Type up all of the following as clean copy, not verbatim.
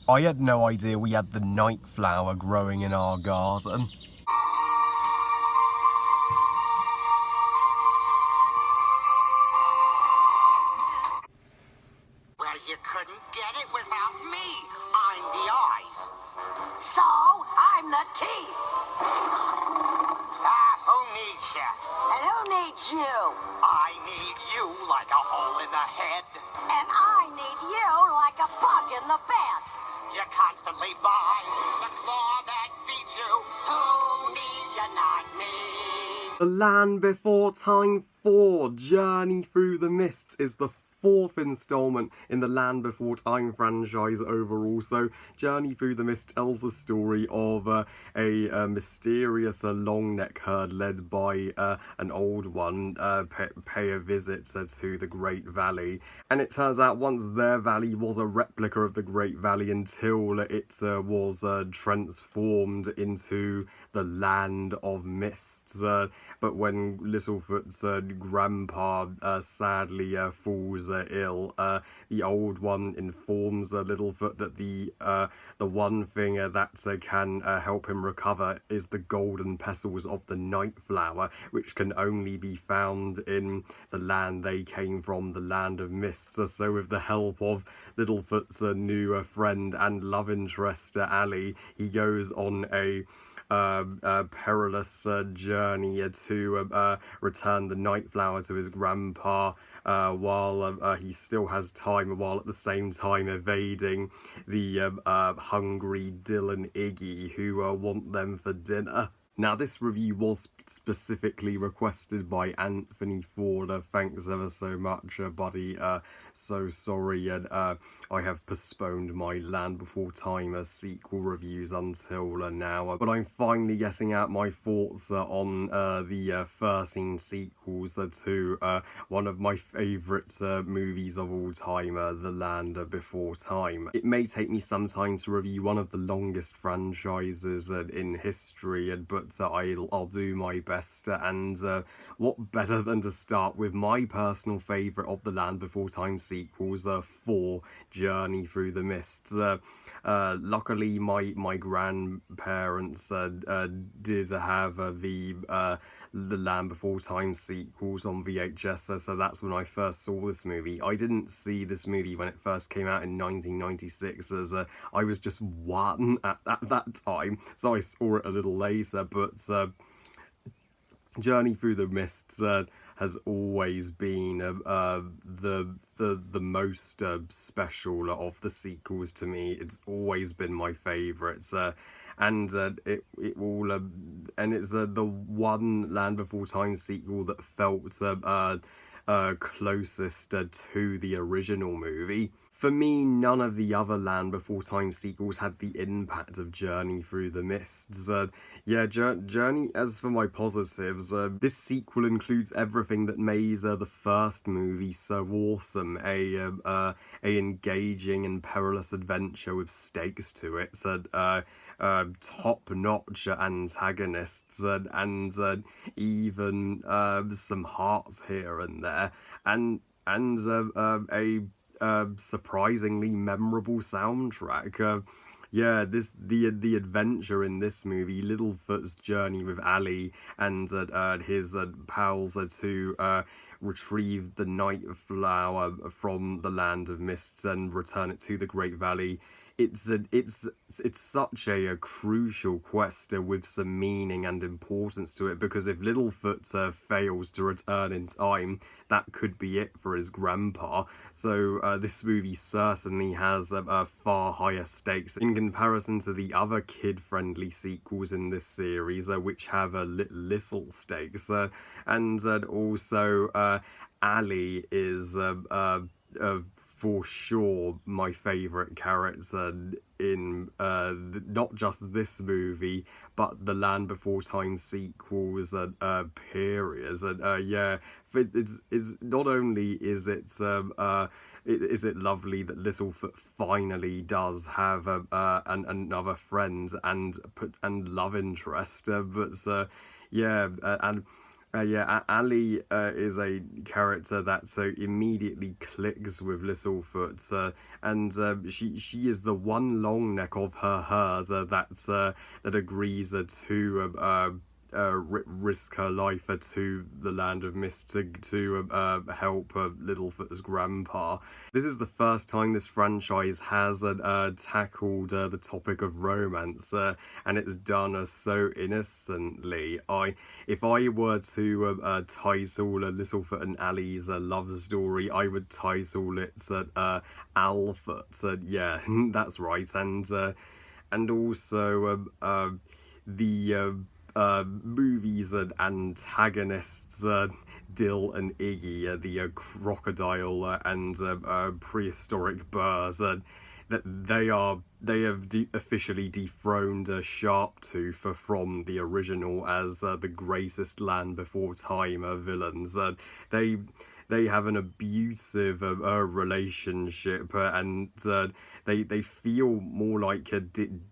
I had no idea we had the night flower growing in our garden. Well, you couldn't get it without me. I'm the eyes. So, I'm the teeth. Who needs you? And who needs you? I need you like a hole in the head. And I need you like a bug in the bed. You constantly buy the claw that feeds you. Who needs you, not me? The Land Before Time 4, Journey Through the Mists, is the fourth installment in the Land Before Time franchise overall. So Journey Through the Mist tells the story of a mysterious long neck herd led by an old one pay a visit to the Great Valley, and it turns out once their valley was a replica of the Great Valley until it was transformed into the Land of Mists. But when Littlefoot's grandpa sadly falls ill, the old one informs Littlefoot that the one thing that can help him recover is the golden petals of the night flower, which can only be found in the land they came from, the Land of Mists. So with the help of Littlefoot's new friend and love interest, Allie, he goes on a perilous journey to return the night flower to his grandpa while he still has time, while at the same time evading the hungry Dill and Iggy who want them for dinner. Now, this review was specifically requested by Anthony Ford. Thanks ever so much, buddy. So sorry, and I have postponed my Land Before Time sequel reviews until now. But I'm finally getting out my thoughts on the 13 sequels to one of my favourite movies of all time, The Land Before Time. It may take me some time to review one of the longest franchises in history, but I'll do my best, and what better than to start with my personal favourite of the Land Before Time sequels, 4, Journey Through the Mists. Luckily, my grandparents did have the Land Before Time sequels on VHS, so that's when I first saw this movie. I didn't see this movie when it first came out in 1996, as I was just one at that time, so I saw it a little later, but Journey Through the Mists has always been the most special of the sequels to me. It's always been my favourite, and it all and it's the one Land Before Time sequel that felt closest to the original movie. For me, none of the other Land Before Time sequels had the impact of Journey Through the Mists. Journey, as for my positives, this sequel includes everything that made the first movie so awesome. A engaging and perilous adventure with stakes to it. Top-notch antagonists, and even some hearts here and there, and a surprisingly memorable soundtrack. The adventure in this movie, Littlefoot's journey with Allie and his pals to retrieve the night flower from the Land of Mists and return it to the Great Valley. It's such a crucial quest with some meaning and importance to it, because if Littlefoot fails to return in time, that could be it for his grandpa. So this movie certainly has far higher stakes in comparison to the other kid-friendly sequels in this series, which have little stakes. And also, Allie is for sure my favourite character in not just this movie, but the Land Before Time sequels periods. It's not only is it lovely that Littlefoot finally does have another friend and love interest, but Yeah, Ali is a character that so immediately clicks with Littlefoot, and she is the one long neck of hers that agrees to risk her life to the Land of Mist to help Littlefoot's grandpa. This is the first time this franchise has tackled the topic of romance, and it's done so innocently. If I were to title Littlefoot and Ali's love story, I would title it Alfoot. Yeah, that's right, and also the movies and antagonists Dill and Iggy, the crocodile and prehistoric birds, that they have officially dethroned Sharptooth from the original as the greatest Land Before Time villains. They have an abusive relationship, and they feel more like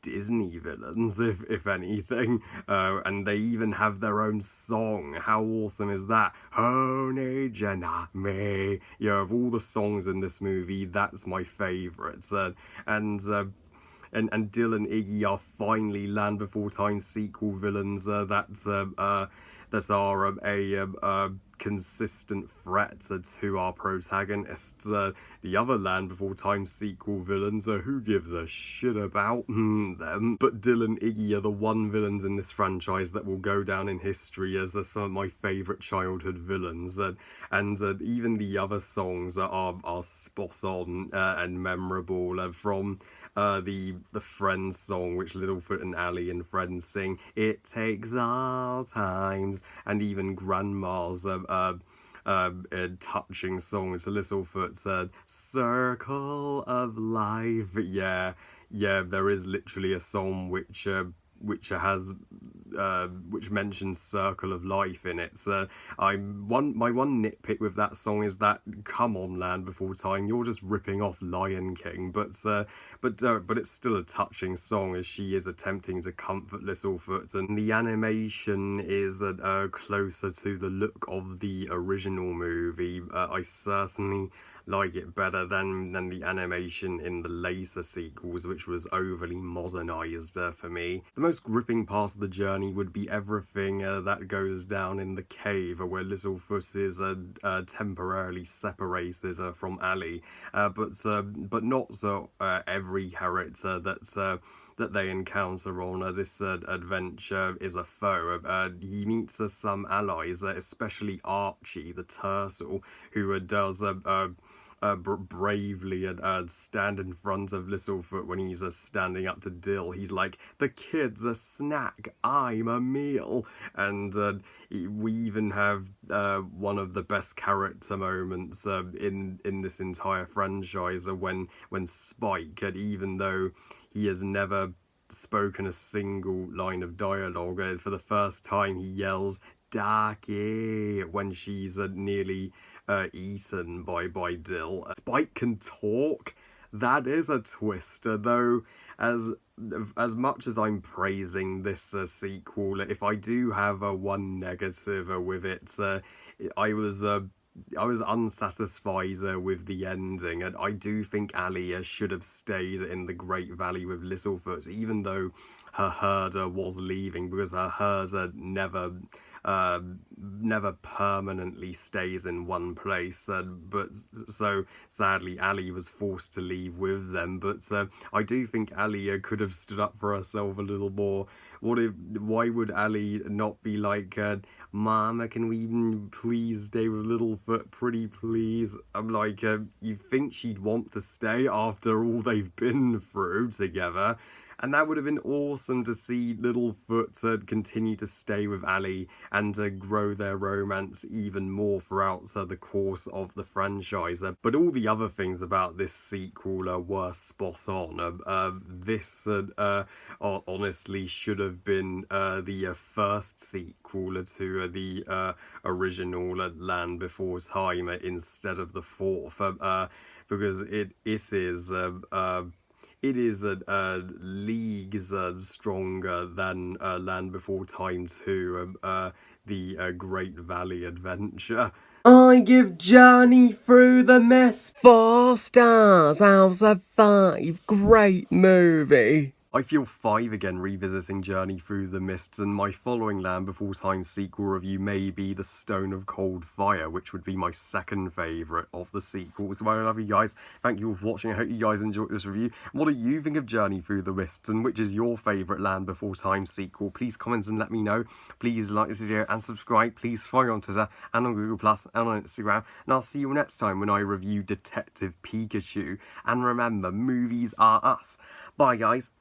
Disney villains, if anything. And they even have their own song. How awesome is that? Honey, Jenna, me. Yeah, of all the songs in this movie, that's my favourite. And Dill and Iggy are finally Land Before Time sequel villains that are a consistent threat to our protagonists. The other Land Before Time sequel villains, who gives a shit about them? But Dill and Iggy are the one villains in this franchise that will go down in history as some of my favourite childhood villains. And even the other songs are spot on and memorable. From the Friends song, which Littlefoot and Ali and Friends sing, "It takes all times," and even Grandma's touching song to Littlefoot's "Circle of Life." Yeah, there is literally a song which mentions Circle of Life in it. So my one nitpick with that song is that, come on, Land Before Time, you're just ripping off Lion King. But it's still a touching song as she is attempting to comfort Littlefoot, and the animation is closer to the look of the original movie. I certainly like it better than the animation in the later sequels, which was overly modernized for me. The most gripping part of the journey would be everything that goes down in the cave, where Littlefoot is temporarily separated from Ali, but not so every character that they encounter on this adventure is a foe. He meets some allies, especially Archie the turtle, who does bravely stand in front of Littlefoot when he's standing up to Dill. He's like, "The kid's a snack, I'm a meal." And we even have one of the best character moments in this entire franchise when Spike, even though he has never spoken a single line of dialogue, for the first time he yells "Darky" when she's nearly eaten by Dill. Spike can talk. That is a twist, though. As much as I'm praising this sequel, if I do have one negative with it, I was unsatisfied with the ending, and I do think Ali should have stayed in the Great Valley with Littlefoot, even though her herd was leaving, because her herd never permanently stays in one place. But so sadly, Ali was forced to leave with them. But I do think Ali could have stood up for herself a little more. Why would Ali not be like, "Mama, can we please stay with Littlefoot, pretty please?" I'm like, you think she'd want to stay after all they've been through together? And that would have been awesome to see Littlefoot continue to stay with Ali and grow their romance even more throughout the course of the franchise. But all the other things about this sequel were spot on. This honestly should have been the first sequel to the original Land Before Time instead of the fourth, because it is leagues stronger than Land Before Time 2. the Great Valley Adventure. I give Journey Through the Mist 4 stars out of 5. Great movie. I feel 5 again revisiting Journey Through the Mists, and my following Land Before Time sequel review may be The Stone of Cold Fire, which would be my second favourite of the sequels. Well, I love you guys. Thank you all for watching. I hope you guys enjoyed this review. What do you think of Journey Through the Mists, and which is your favourite Land Before Time sequel? Please comment and let me know. Please like this video and subscribe. Please follow me on Twitter and on Google Plus and on Instagram. And I'll see you next time when I review Detective Pikachu. And remember, movies are us. Bye, guys.